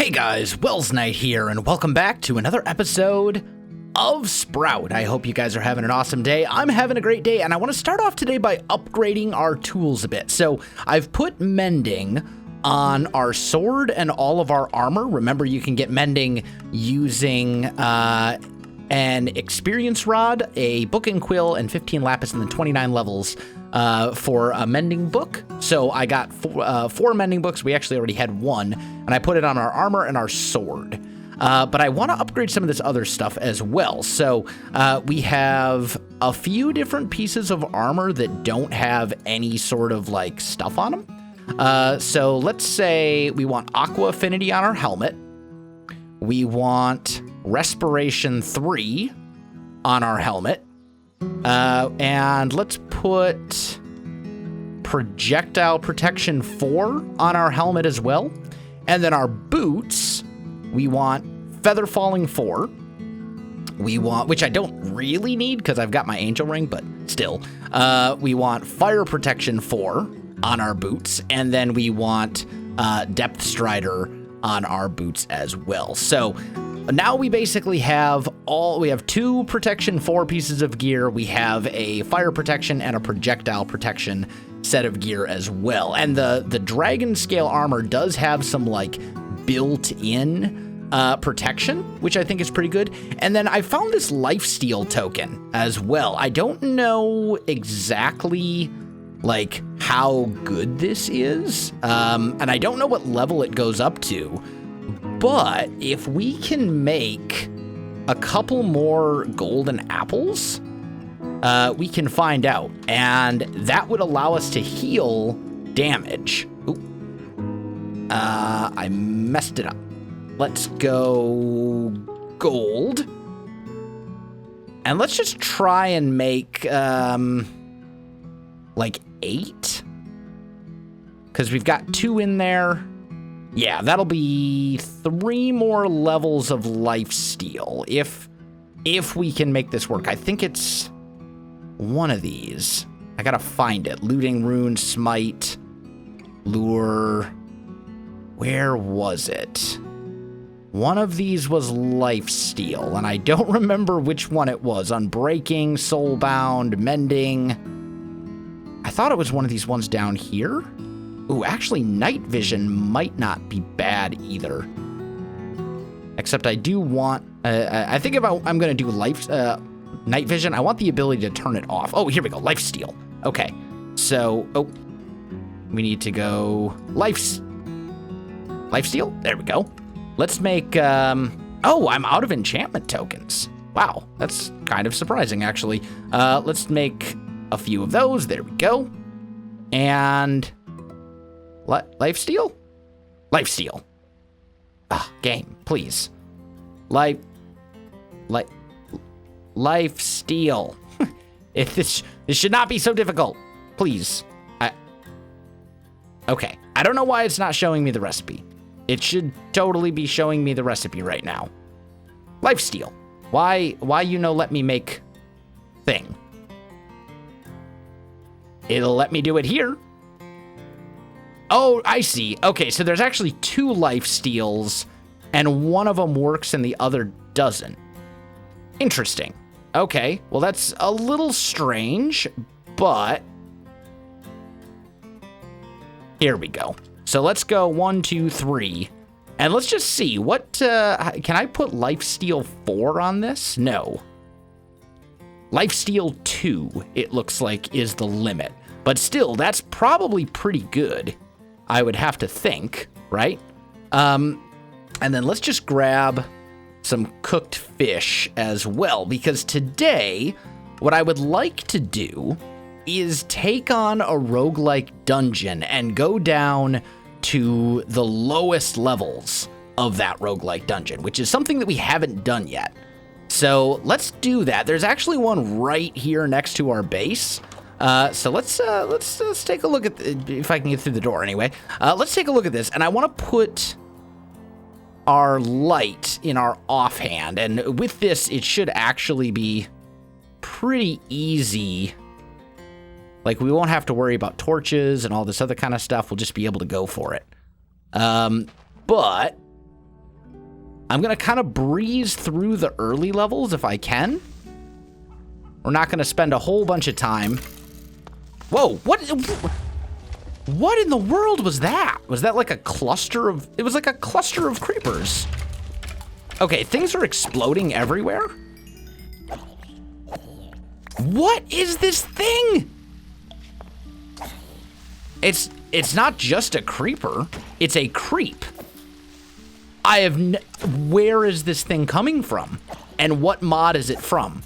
Hey guys, Welsknight here, and welcome back to another episode of Sprout. I hope you guys are having an awesome day. I'm having a great day, and I want to start off today by upgrading our tools a bit. So I've put mending on our sword and all of our armor. Remember, you can get mending using an experience rod, a book and quill, and 15 lapis, and then 29 levels for a mending book. So I got four mending books. We actually already had one, and I put it on our armor and our sword. But I want to upgrade some of this other stuff as well. So we have a few different pieces of armor that don't have any sort of like stuff on them. So let's say we want aqua affinity on our helmet. We want respiration 3 on our helmet. And let's put projectile protection 4 on our helmet as well. And then our boots, we want feather falling 4. We want, which I don't really need because I've got my angel ring, but still. We want fire protection 4 on our boots. And then we want depth strider on our boots as well. So now we basically have we have 2 protection 4 pieces of gear. We have a fire protection and a projectile protection set of gear as well. And the dragon scale armor does have some like built-in protection, which I think is pretty good. And then I found this lifesteal token as well. I don't know exactly like how good this is. And I don't know what level it goes up to. But if we can make a couple more golden apples, we can find out. And that would allow us to heal damage. Ooh. I messed it up. Let's go gold. And let's just try and make like 8. Because we've got 2 in there. Yeah, that'll be 3 more levels of lifesteal if we can make this work. I think it's one of these. I gotta find it. Looting rune, smite, lure. Where was it? One of these was lifesteal, and I don't remember which one it was. Unbreaking, soulbound, mending. I thought it was one of these ones down here. Ooh, actually, night vision might not be bad either. Except I do want... I think if I'm going to do night vision, I want the ability to turn it off. Oh, here we go. Lifesteal. Okay. So, we need to go... Lifesteal? There we go. Let's make... oh, I'm out of enchantment tokens. Wow, that's kind of surprising, actually. Let's make a few of those. There we go. And... Lifesteal? Lifesteal. Ah, game, please. Lifesteal. This should not be so difficult. Please. Okay. I don't know why it's not showing me the recipe. It should totally be showing me the recipe right now. Lifesteal. Why let me make thing? It'll let me do it here. Oh, I see. Okay, so there's actually 2 lifesteals, and one of them works and the other doesn't. Interesting. Okay, well, that's a little strange, but... Here we go. So let's go 1, 2, 3, and let's just see. What, can I put lifesteal 4 on this? No. Lifesteal 2, it looks like, is the limit. But still, that's probably pretty good. I would have to think, right? And then let's just grab some cooked fish as well, because today, what I would like to do is take on a roguelike dungeon and go down to the lowest levels of that roguelike dungeon, which is something that we haven't done yet. So let's do that. There's actually one right here next to our base. So let's take a look at if I can get through the door anyway. Let's take a look at this, and I want to put our light in our offhand, and with this, it should actually be pretty easy. Like, we won't have to worry about torches and all this other kind of stuff. We'll just be able to go for it. But I'm going to kind of breeze through the early levels if I can. We're not going to spend a whole bunch of time. Whoa, what in the world was that? Was that like a cluster of... It was like a cluster of creepers. Okay, things are exploding everywhere. What is this thing? It's not just a creeper. It's a creep. Where is this thing coming from? And what mod is it from?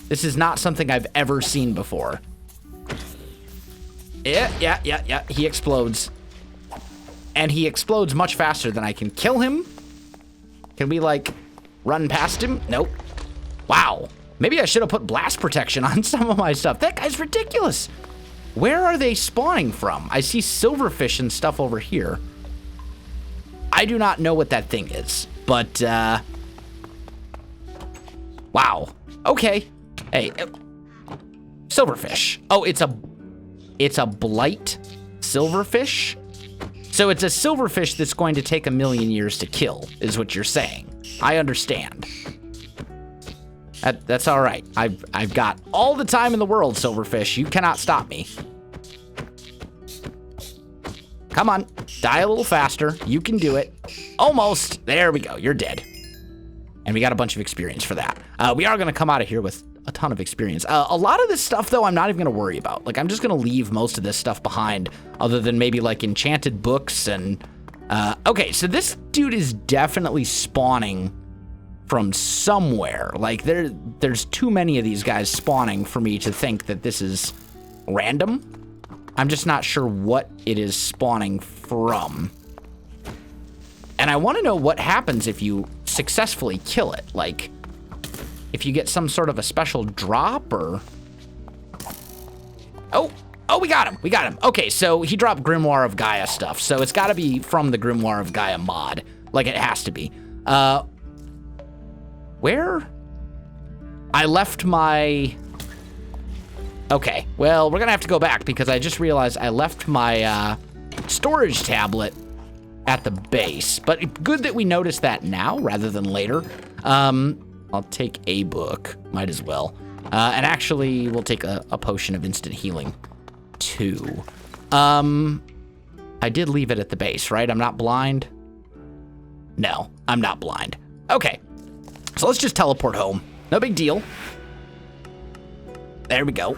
This is not something I've ever seen before. Yeah. He explodes. And he explodes much faster than I can kill him. Can we, like, run past him? Nope. Wow. Maybe I should have put blast protection on some of my stuff. That guy's ridiculous. Where are they spawning from? I see silverfish and stuff over here. I do not know what that thing is, but, wow. Okay. Hey, silverfish. Oh, it's a blight silverfish? So it's a silverfish that's going to take 1,000,000 years to kill, is what you're saying. I understand. That's all right. I've got all the time in the world, silverfish. You cannot stop me. Come on, die a little faster. You can do it. Almost. There we go. You're dead. And we got a bunch of experience for that. We are going to come out of here with a ton of experience. A lot of this stuff, though, I'm not even going to worry about. Like, I'm just going to leave most of this stuff behind, other than maybe, like, enchanted books and... okay, so this dude is definitely spawning from somewhere. Like, there's too many of these guys spawning for me to think that this is random. I'm just not sure what it is spawning from. And I want to know what happens if you successfully kill it. Like, if you get some sort of a special drop or... Oh, we got him. We got him. Okay, so he dropped Grimoire of Gaia stuff. So it's got to be from the Grimoire of Gaia mod. Like, it has to be. Where? I left my... Okay, well, we're going to have to go back because I just realized I left my storage tablet at the base. But good that we noticed that now rather than later. I'll take a book. Might as well. And actually, we'll take a potion of instant healing, too. I did leave it at the base, right? I'm not blind? No, I'm not blind. Okay, so let's just teleport home. No big deal. There we go.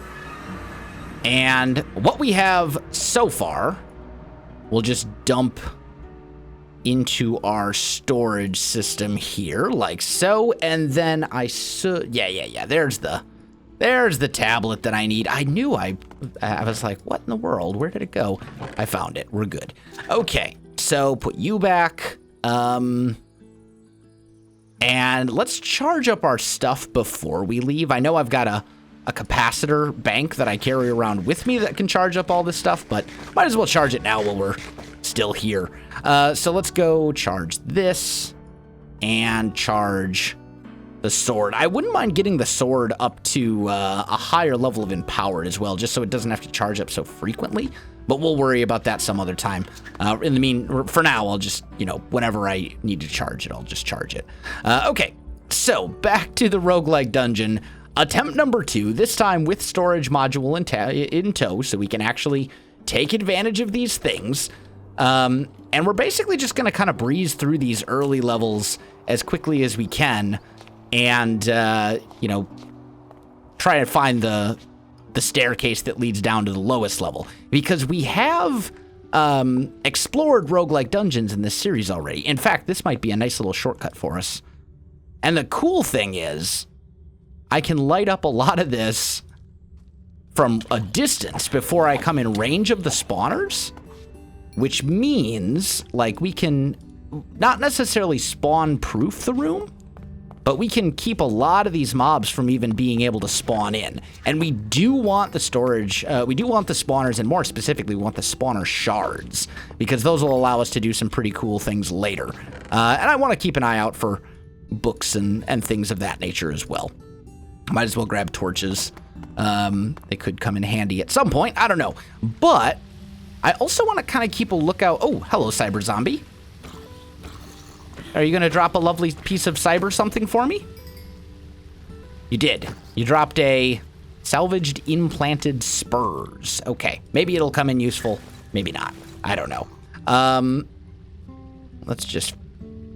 And what we have so far, we'll just dump into our storage system here, like so. And then yeah. There's the tablet that I need. I knew I was like, what in the world? Where did it go? I found it. We're good. Okay, so put you back. And let's charge up our stuff before we leave. I know I've got a capacitor bank that I carry around with me that can charge up all this stuff, but might as well charge it now while we're still here. So let's go charge this and charge the sword. I wouldn't mind getting the sword up to a higher level of empowered as well, just so it doesn't have to charge up so frequently, but we'll worry about that some other time. For now, I'll just, whenever I need to charge it, I'll just charge it. Okay, so back to the roguelike dungeon. Attempt number 2, this time with storage module in tow, so we can actually take advantage of these things. And we're basically just going to kind of breeze through these early levels as quickly as we can and, try to find the staircase that leads down to the lowest level. Because we have explored roguelike dungeons in this series already. In fact, this might be a nice little shortcut for us. And the cool thing is, I can light up a lot of this from a distance before I come in range of the spawners, which means, like, we can not necessarily spawn-proof the room, but we can keep a lot of these mobs from even being able to spawn in. And we do want the storage, we do want the spawners, and more specifically, we want the spawner shards, because those will allow us to do some pretty cool things later. And I want to keep an eye out for books and things of that nature as well. Might as well grab torches. They could come in handy at some point. I don't know. But I also want to kind of keep a lookout. Oh, hello, cyber zombie. Are you going to drop a lovely piece of cyber something for me? You did. You dropped a salvaged implanted spurs. Okay. Maybe it'll come in useful. Maybe not. I don't know. Let's just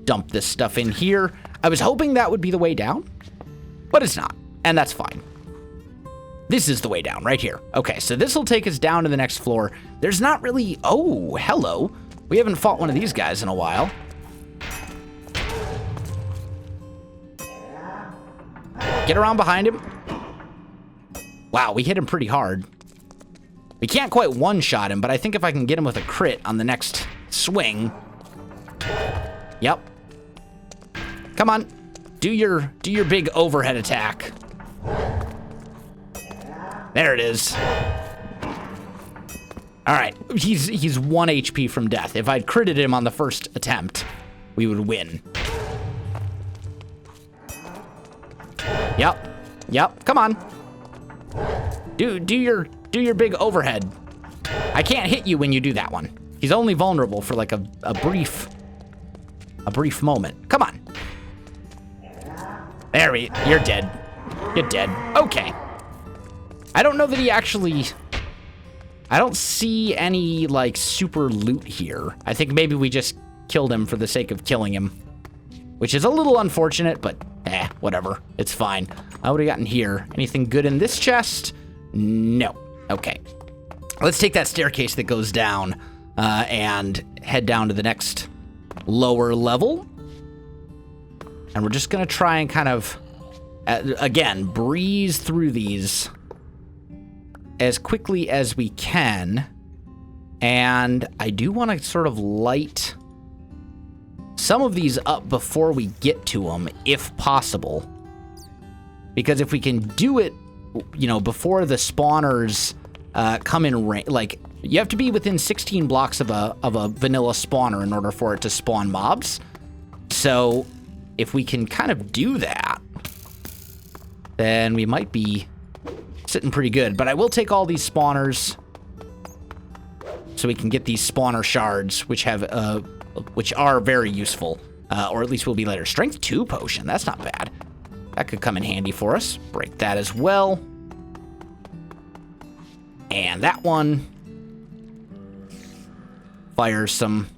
dump this stuff in here. I was hoping that would be the way down, but it's not, and that's fine. This is the way down right here. Okay, so this will take us down to the next floor. There's not really... Oh, hello. We haven't fought one of these guys in a while. Get around behind him. Wow, we hit him pretty hard. We can't quite one-shot him, but I think if I can get him with a crit on the next swing... Yep. Come on. Do your big overhead attack. There it is. All right. He's 1 HP from death. If I'd critted him on the first attempt, we would win. Yep. Yep. Come on. Do your big overhead. I can't hit you when you do that one. He's only vulnerable for like a brief moment. Come on. You're dead. You're dead. Okay. I don't know that he actually... I don't see any, like, super loot here. I think maybe we just killed him for the sake of killing him. Which is a little unfortunate, but whatever. It's fine. What do we got in here? Anything good in this chest? No. Okay. Let's take that staircase that goes down and head down to the next lower level. And we're just going to try and kind of, again, breeze through these as quickly as we can. And I do want to sort of light some of these up before we get to them, if possible. Because if we can do it, you know, before the spawners come in range, like, you have to be within 16 blocks of a vanilla spawner in order for it to spawn mobs. So if we can kind of do that, then we might be sitting pretty good. But I will take all these spawners so we can get these spawner shards, which are very useful, or at least will be later. Strength 2 potion, that's not bad. That could come in handy for us. Break that as well. And that one fires some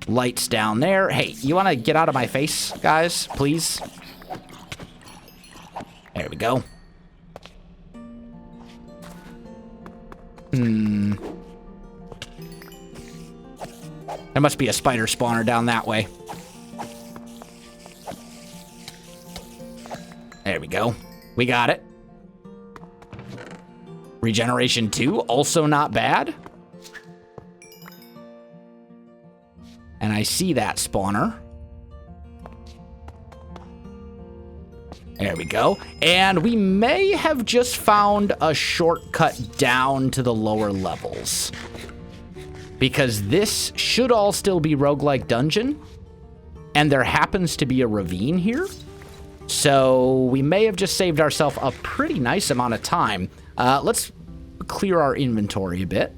lights down there. Hey, you want to get out of my face, guys, please? There we go. There must be a spider spawner down that way. There we go. We got it. Regeneration 2, also not bad. And I see that spawner. There we go. And we may have just found a shortcut down to the lower levels. Because this should all still be roguelike dungeon. And there happens to be a ravine here. So we may have just saved ourselves a pretty nice amount of time. Let's clear our inventory a bit.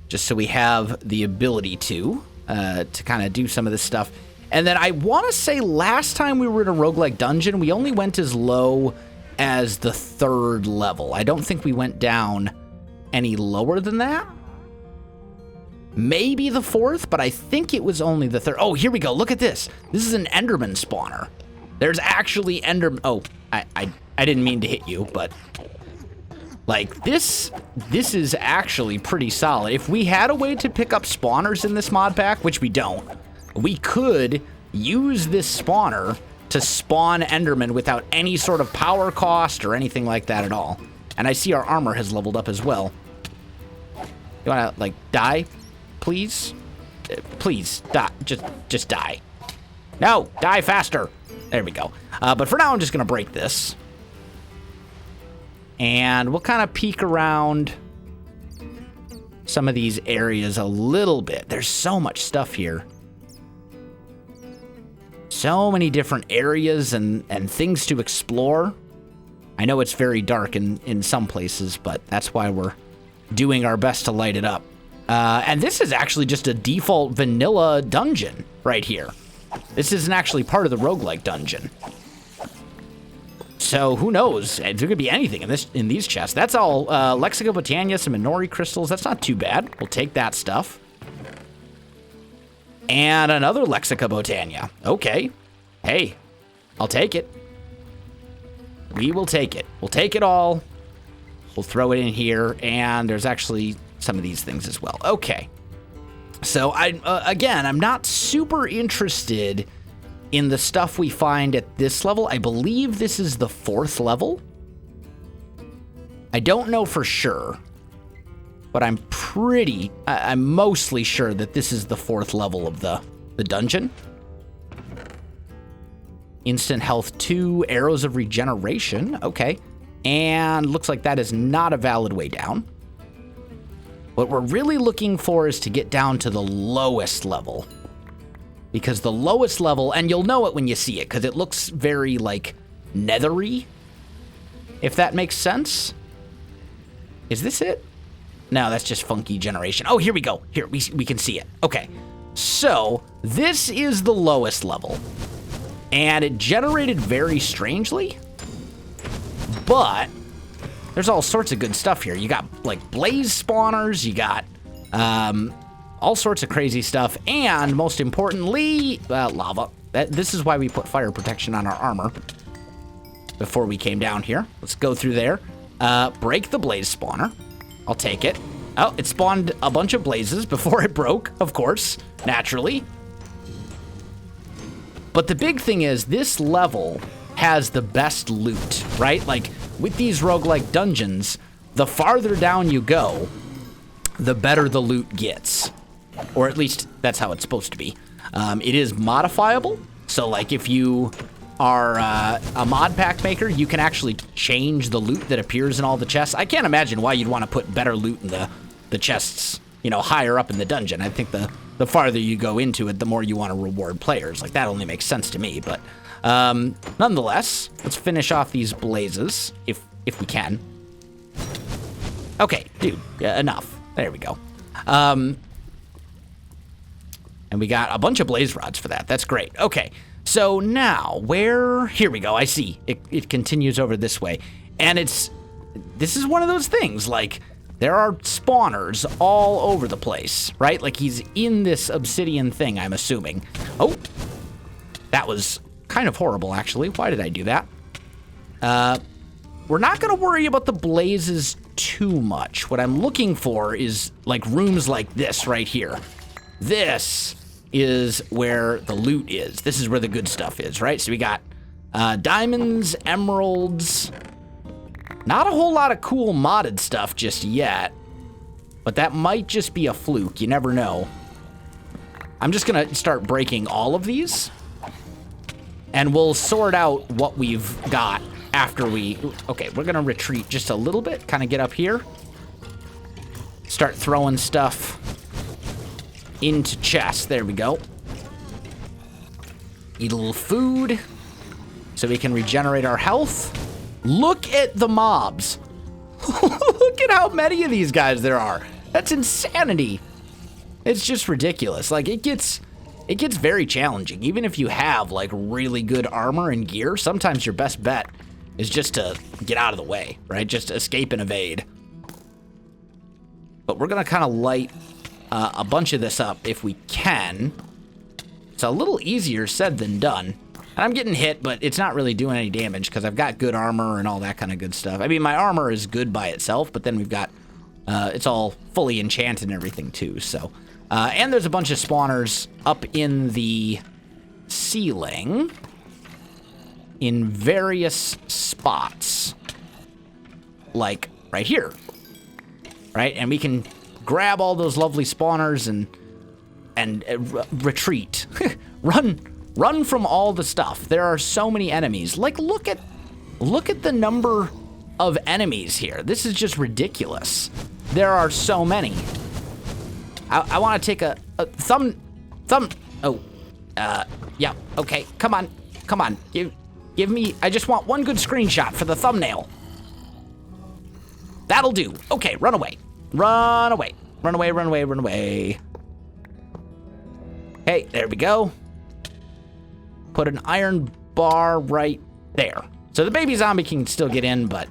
Just so we have the ability to kind of do some of this stuff. And then I want to say last time we were in a roguelike dungeon, we only went as low as the 3rd level. I don't think we went down any lower than that. Maybe the 4th, but I think it was only the 3rd. Oh, here we go. Look at this. This is an Enderman spawner. There's actually Enderman. Oh, I didn't mean to hit you, but like this is actually pretty solid. If we had a way to pick up spawners in this mod pack, which we don't, we could use this spawner to spawn Enderman without any sort of power cost or anything like that at all. And I see our armor has leveled up as well. You wanna, like, die, please? Please, die. Just die. No, die faster. There we go. But for now, I'm just gonna break this. And we'll kind of peek around some of these areas a little bit. There's so much stuff here. So many different areas and things to explore. I know it's very dark in some places, but that's why we're doing our best to light it up. And this is actually just a default vanilla dungeon right here. This isn't actually part of the roguelike dungeon. So who knows? There could be anything in these chests. That's all Lexica Botania, some Minori crystals. That's not too bad. We'll take that stuff. And another Lexica Botania. Okay. Hey, I'll take it. We will take it. We'll take it all. We'll throw it in here. And there's actually some of these things as well. Okay. So again, I'm not super interested in the stuff we find at this level. I believe this is the 4th level. I don't know for sure, but I'm mostly sure that this is the 4th level of the dungeon. Instant health 2, arrows of regeneration. Okay. And looks like that is not a valid way down. What we're really looking for is to get down to the lowest level. Because the lowest level, and you'll know it when you see it, because it looks very, like, nethery, if that makes sense. Is this it? No, that's just funky generation. Oh, here we go. Here, we can see it. Okay, so this is the lowest level. And it generated very strangely, but there's all sorts of good stuff here. You got, like, blaze spawners, you got all sorts of crazy stuff, and most importantly, lava. This is why we put fire protection on our armor before we came down here. Let's go through there. Break the blaze spawner. I'll take it. Oh, it spawned a bunch of blazes before it broke, of course, naturally. But the big thing is this level has the best loot, right? Like, with these roguelike dungeons, the farther down you go, the better the loot gets. Or at least, that's how it's supposed to be. It is modifiable, so like if you are a mod pack maker, you can actually change the loot that appears in all the chests. I can't imagine why you'd want to put better loot in the chests, you know, higher up in the dungeon. I think the farther you go into it, the more you want to reward players. Like, that only makes sense to me, but nonetheless, let's finish off these blazes, if we can. Okay, dude, enough. There we go. And we got a bunch of blaze rods for that. That's great. Okay, so now, here we go, I see. It continues over this way. And this is one of those things, like, there are spawners all over the place, right? Like, he's in this obsidian thing, I'm assuming. Oh, that was kind of horrible, actually. Why did I do that? We're not going to worry about the blazes too much. What I'm looking for is, like, rooms like this right here. This is where the loot is. This is where the good stuff is, right? So we got diamonds, emeralds. Not a whole lot of cool modded stuff just yet, but that might just be a fluke. You never know. I'm just going to start breaking all of these, and we'll sort out what we've got after we... Okay, we're going to retreat just a little bit, kind of get up here. Start throwing stuff into chests. There we go. Eat a little food so we can regenerate our health. Look at the mobs. Look at how many of these guys there are. That's insanity. It's just ridiculous. Like, it gets very challenging. Even if you have, like, really good armor and gear, sometimes your best bet is just to get out of the way, right? Just escape and evade. But we're gonna kind of light a bunch of this up if we can. It's a little easier said than done. And I'm getting hit, but it's not really doing any damage because I've got good armor and all that kind of good stuff. I mean, my armor is good by itself, but then we've got, it's all fully enchanted and everything too, so. And there's a bunch of spawners up in the ceiling in various spots. Like right here, right? And we can grab all those lovely spawners and retreat. Run from all the stuff. There are so many enemies. Like, look at the number of enemies here. This is just ridiculous. There are so many. I want to take a thumb. Oh, yeah. Okay, come on. Give me. I just want one good screenshot for the thumbnail. That'll do. Okay, run away. Run away, run away, run away. Hey, there we go. Put an iron bar right there. So the baby zombie can still get in, but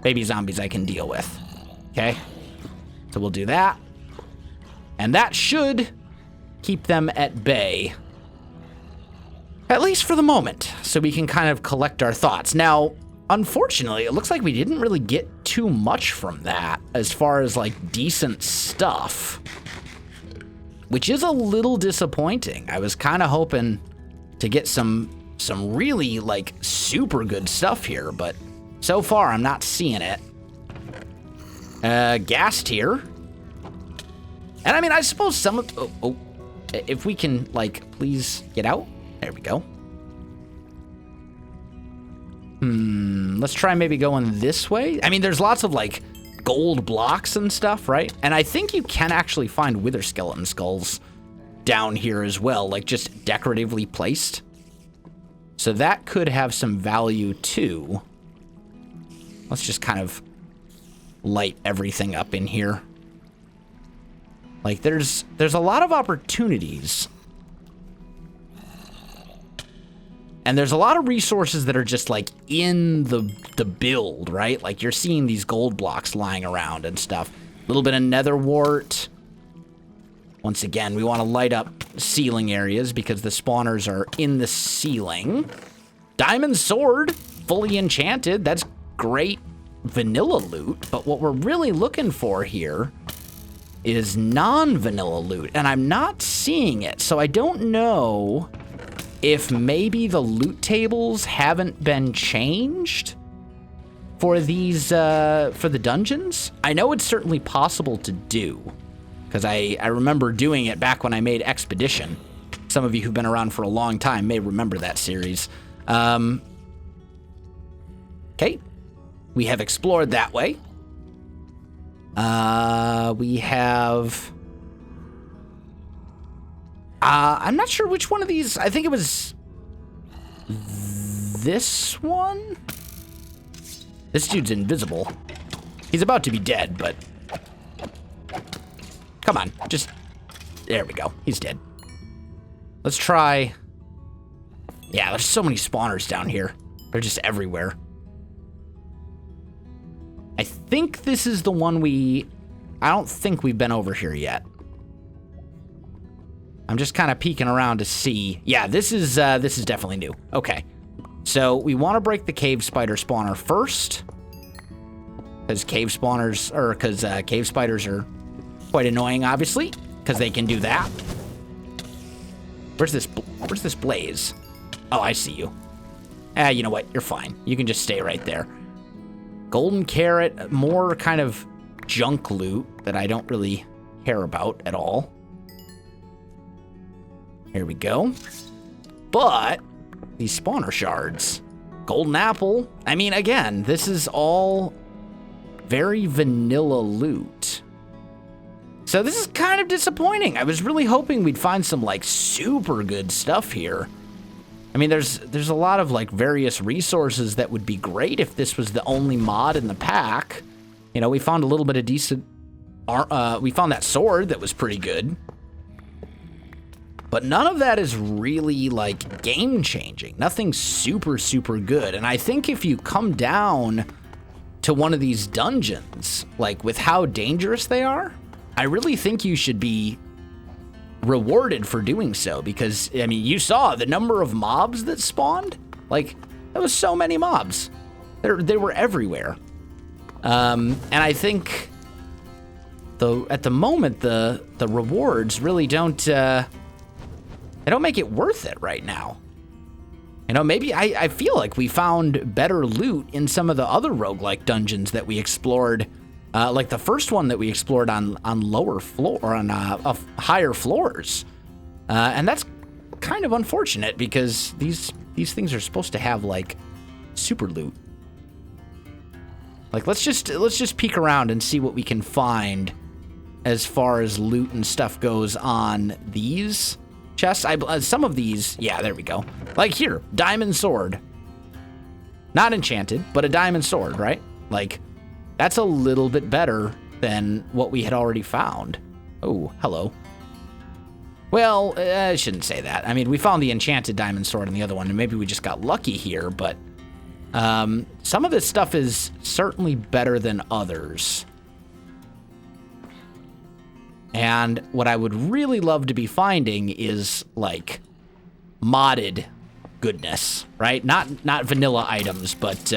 baby zombies I can deal with. Okay? So we'll do that. And that should keep them at bay. At least for the moment. So we can kind of collect our thoughts. Now, unfortunately, it looks like we didn't really get too much from that as far as like decent stuff. Which is a little disappointing. I was kind of hoping to get some really like super good stuff here, but so far I'm not seeing it. Ghast here. And I mean, I suppose some of, if we can like please get out. There we go. Let's try maybe going this way. I mean, there's lots of like gold blocks and stuff, right? And I think you can actually find wither skeleton skulls down here as well, like just decoratively placed. So that could have some value too. Let's just kind of light everything up in here. Like there's a lot of opportunities. And there's a lot of resources that are just like in the build, right? Like you're seeing these gold blocks lying around and stuff. A little bit of nether wart. Once again, we want to light up ceiling areas because the spawners are in the ceiling. Diamond sword, fully enchanted. That's great vanilla loot. But what we're really looking for here is non-vanilla loot. And I'm not seeing it. So I don't know if maybe the loot tables haven't been changed for these, for the dungeons. I know it's certainly possible to do, because I remember doing it back when I made Expedition. Some of you who've been around for a long time may remember that series. Okay, we have explored that way. We have... I'm not sure which one of these. I think it was this one. This dude's invisible. He's about to be dead, but come on, just there we go. He's dead. Let's try. Yeah, there's so many spawners down here. They're just everywhere. I think this is the one I don't think we've been over here yet. I'm just kind of peeking around to see. Yeah, this is definitely new. Okay. So we want to break the cave spider spawner first. Because cave spiders are quite annoying, obviously. Because they can do that. Where's this blaze? Oh, I see you. You know what? You're fine. You can just stay right there. Golden carrot, more kind of junk loot that I don't really care about at all. Here we go. But these spawner shards, golden apple. I mean, again, this is all very vanilla loot. So this is kind of disappointing. I was really hoping we'd find some like super good stuff here. I mean, there's a lot of like various resources that would be great if this was the only mod in the pack. You know, we found a little bit of decent, we found that sword that was pretty good. But none of that is really like game changing. Nothing super, super good. And I think if you come down to one of these dungeons, like with how dangerous they are, I really think you should be rewarded for doing so. Because, I mean, you saw the number of mobs that spawned. Like, there was so many mobs. They were everywhere. And I think at the moment, the rewards really don't... They don't make it worth it right now. You know, maybe I feel like we found better loot in some of the other roguelike dungeons that we explored. Like the first one that we explored on lower floor, or on higher floors. And that's kind of unfortunate because these things are supposed to have like super loot. Like let's just peek around and see what we can find as far as loot and stuff goes on these chests. Some of these, yeah, there we go. Like here, diamond sword. Not enchanted, but a diamond sword, right? Like, that's a little bit better than what we had already found. Oh, hello. Well, I shouldn't say that. I mean, we found the enchanted diamond sword in the other one, and maybe we just got lucky here, but some of this stuff is certainly better than others. And what I would really love to be finding is, like, modded goodness, right? Not vanilla items, but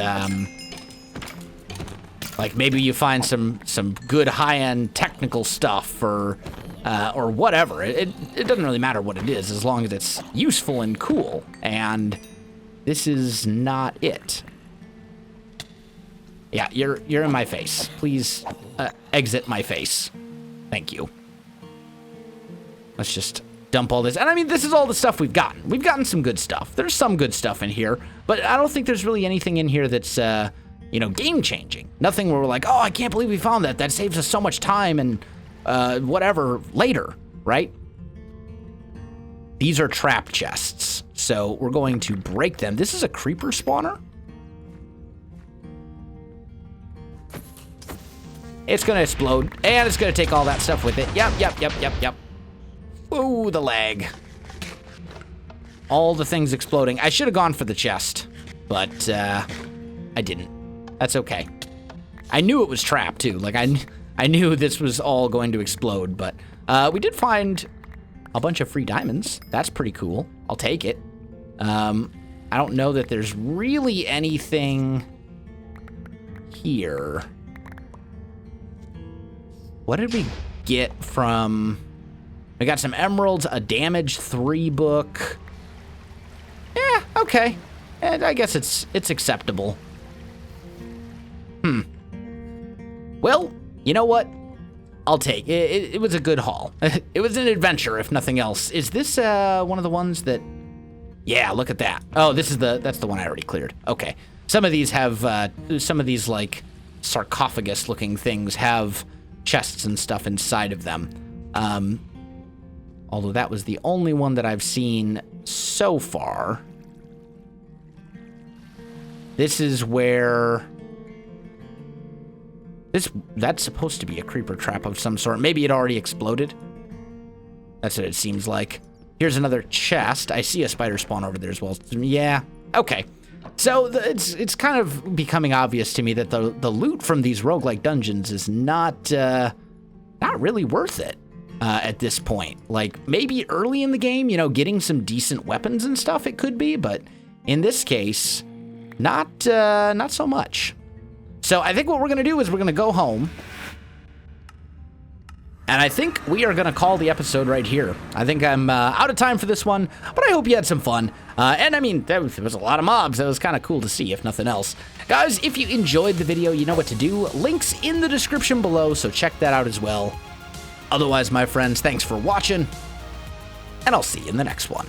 like maybe you find some good high-end technical stuff or whatever. It doesn't really matter what it is as long as it's useful and cool. And this is not it. Yeah, you're in my face. Please exit my face. Thank you. Let's just dump all this. And I mean, this is all the stuff we've gotten. We've gotten some good stuff. There's some good stuff in here, but I don't think there's really anything in here that's, you know, game-changing. Nothing where we're like, oh, I can't believe we found that. That saves us so much time and whatever later, right? These are trap chests, so we're going to break them. This is a creeper spawner? It's going to explode, and it's going to take all that stuff with it. Yep. Ooh, the lag. All the things exploding. I should have gone for the chest, but I didn't. That's okay. I knew it was trapped, too. Like, I knew this was all going to explode, but we did find a bunch of free diamonds. That's pretty cool. I'll take it. I don't know that there's really anything here. What did we get from... We got some emeralds, a damage 3 book. Yeah, okay. And I guess it's acceptable. Well, you know what? I'll take it. It was a good haul. It was an adventure, if nothing else. Is this one of the ones that... Yeah, look at that. Oh, that's the one I already cleared. Okay. Some of these have, some of these, like, sarcophagus-looking things have chests and stuff inside of them. Although that was the only one that I've seen so far. This is where... That's supposed to be a creeper trap of some sort. Maybe it already exploded. That's what it seems like. Here's another chest. I see a spider spawn over there as well. Yeah, okay. So it's kind of becoming obvious to me that the loot from these roguelike dungeons is not really worth it at this point. Like, maybe early in the game, you know, getting some decent weapons and stuff, it could be, but in this case, not so much. So I think what we're going to do is we're going to go home. And I think we are going to call the episode right here. I think I'm out of time for this one, but I hope you had some fun. And I mean, there was a lot of mobs. That was kind of cool to see, if nothing else. Guys, if you enjoyed the video, you know what to do. Links in the description below, so check that out as well. Otherwise, my friends, thanks for watching, and I'll see you in the next one.